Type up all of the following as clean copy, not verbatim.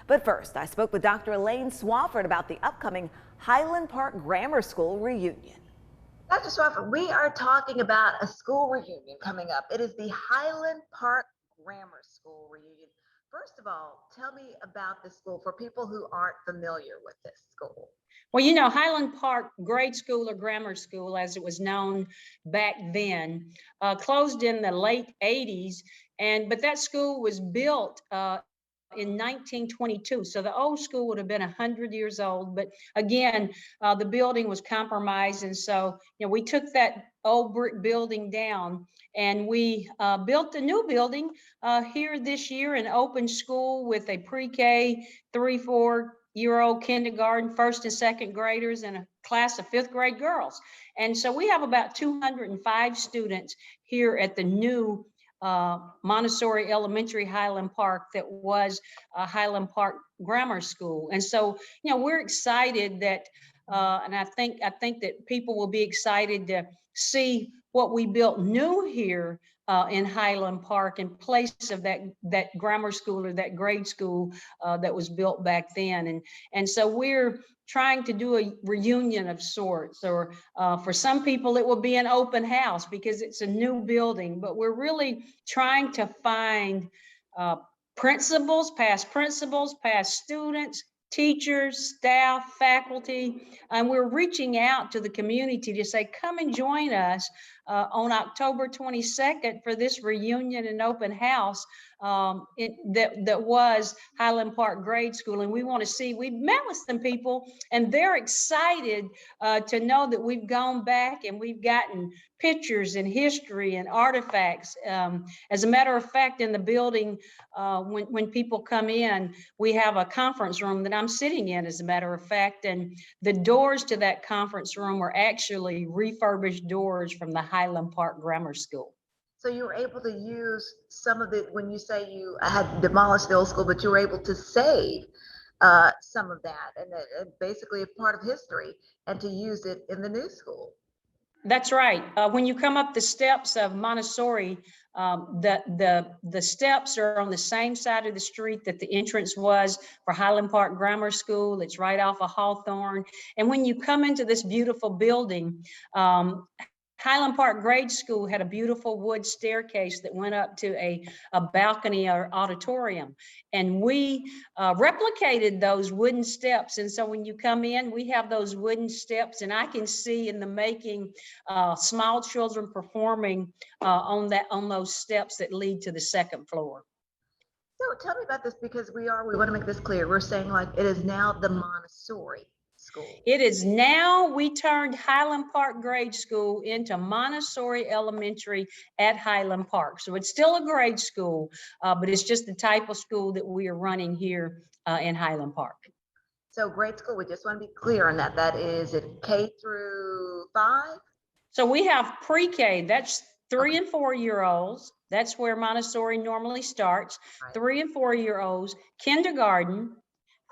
But first, I spoke with Dr. Elaine Swafford about the upcoming Highland Park Grammar School reunion. Dr. Swafford, we are talking about a school reunion coming up. It is the Highland Park Grammar School reunion. First of all, tell me about the school for people who aren't familiar with this school. Well, you know, Highland Park Grade School or Grammar School, as it was known back then, closed in the late 80s. But that school was built in 1922. So the old school would have been 100 years old. But again, the building was compromised. And so, we took that old brick building down and we built a new building here this year, an open school with a pre-K 3-4-year-old kindergarten, first and second graders, and a class of fifth grade girls. And so we have about 205 students here at the new Montessori Elementary Highland Park that was Highland Park Grammar School. And so, we're excited that, and I think that people will be excited to see what we built new here in Highland Park in place of that grammar school or that grade school that was built back then. And so we're trying to do a reunion of sorts, or for some people it will be an open house because it's a new building, but we're really trying to find principals, past students, teachers, staff, faculty, and we're reaching out to the community to say, come and join us on October 22nd for this reunion and open house that was Highland Park Grade School. And we want to see, we've met with some people and they're excited to know that we've gone back and we've gotten pictures and history and artifacts. As a matter of fact, in the building, when people come in, we have a conference room that I'm sitting in, as a matter of fact, and the doors to that conference room are actually refurbished doors from the Highland Park Grammar School. So you were able to use some of the, when you say you had demolished the old school, but you were able to save some of that, and basically a part of history, and to use it in the new school. That's right. When you come up the steps of Montessori, the steps are on the same side of the street that the entrance was for Highland Park Grammar School. It's right off of Hawthorne. And when you come into this beautiful building, Highland Park Grade School had a beautiful wood staircase that went up to a balcony or auditorium. And we replicated those wooden steps. And so when you come in, we have those wooden steps, and I can see in the making small children performing on those steps that lead to the second floor. So tell me about this, because we want to make this clear. We're saying, like, it is now the Montessori school. It is now, we turned Highland Park Grade School into Montessori Elementary at Highland Park. So it's still a grade school, but it's just the type of school that we are running here in Highland Park. So grade school, we just want to be clear on that. That is it K through 5? So we have pre-K, that's 3 and 4-year-olds. That's where Montessori normally starts. Right. 3 and 4-year-olds, kindergarten,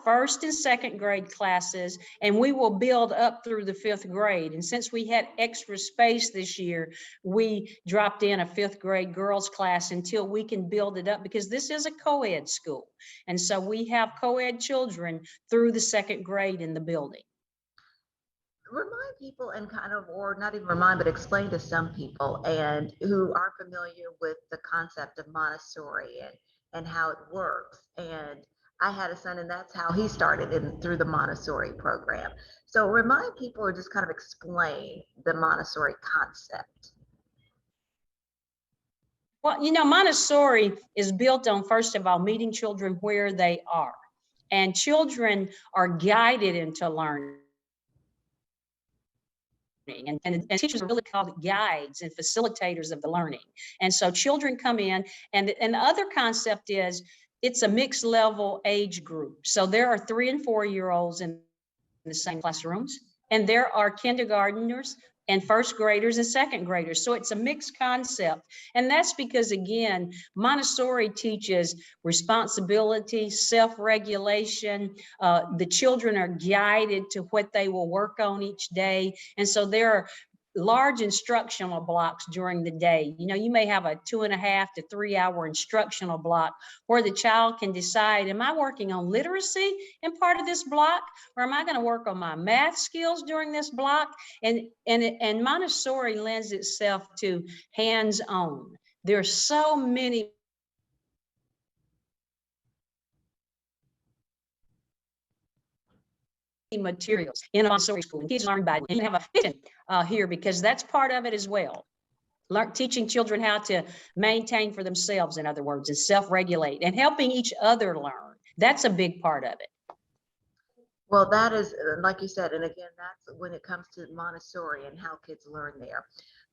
first and second grade classes, and we will build up through the 5th grade. And since we had extra space this year, we dropped in a 5th grade girls class until we can build it up, because this is a co-ed school. And so we have co-ed children through the 2nd grade in the building. Remind people, and kind of, or not even remind, but explain to some people and who aren't familiar with the concept of Montessori and how it works. And I had a son, and that's how he started through the Montessori program. So remind people, or just kind of explain the Montessori concept. Well, Montessori is built on, first of all, meeting children where they are. And children are guided into learning. And teachers are really called guides and facilitators of the learning. And so children come in, and the other concept is, it's a mixed level age group. So there are 3 and 4-year-olds in the same classrooms, and there are kindergartners and first graders and second graders. So it's a mixed concept. And that's because, again, Montessori teaches responsibility, self-regulation. The children are guided to what they will work on each day. And so there are large instructional blocks during the day. You know, you may have a 2.5 to 3 hour instructional block where the child can decide, am I working on literacy in part of this block, or am I going to work on my math skills during this block? And Montessori lends itself to hands-on. There's so many materials in a Montessori school. Kids learn by and have a vision here, because that's part of it as well. Teaching children how to maintain for themselves, in other words, and self-regulate, and helping each other learn. That's a big part of it. Well, that is, like you said, and again, that's when it comes to Montessori and how kids learn there.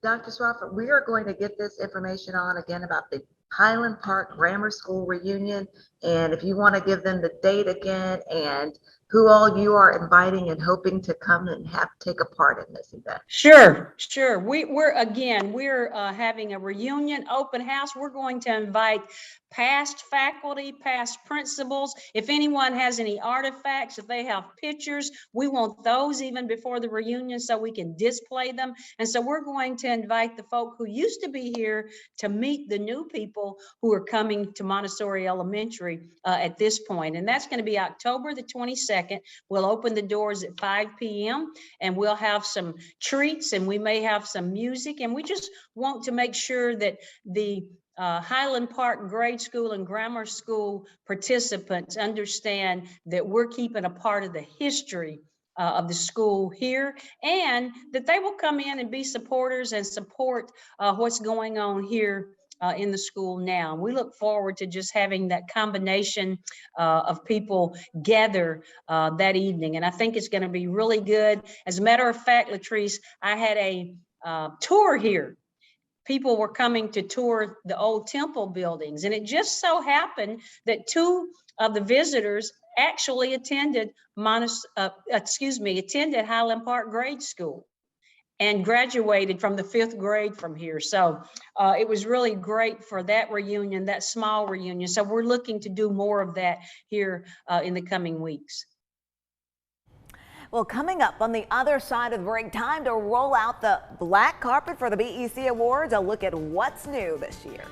Dr. Swafford, we are going to get this information on again about the Highland Park Grammar School reunion. And if you want to give them the date again and who all you are inviting and hoping to come and take a part in this event. Sure. We're having a reunion open house. We're going to invite past faculty, past principals. If anyone has any artifacts, if they have pictures, we want those even before the reunion so we can display them. And so we're going to invite the folk who used to be here to meet the new people who are coming to Montessori Elementary at this point. And that's going to be October the 22nd. We'll open the doors at 5 p.m. and we'll have some treats, and we may have some music. And we just want to make sure that the Highland Park Grade School and Grammar School participants understand that we're keeping a part of the history of the school here, and that they will come in and be supporters and support what's going on here in the school now. We look forward to just having that combination of people gather that evening. And I think it's going to be really good. As a matter of fact, Latrice, I had a tour here. People were coming to tour the old temple buildings, and it just so happened that two of the visitors actually attended Highland Park Grade School and graduated from the 5th grade from here. So it was really great for that reunion, that small reunion. So we're looking to do more of that here in the coming weeks. Well, coming up on the other side of the break, time to roll out the black carpet for the BEC Awards. A look at what's new this year.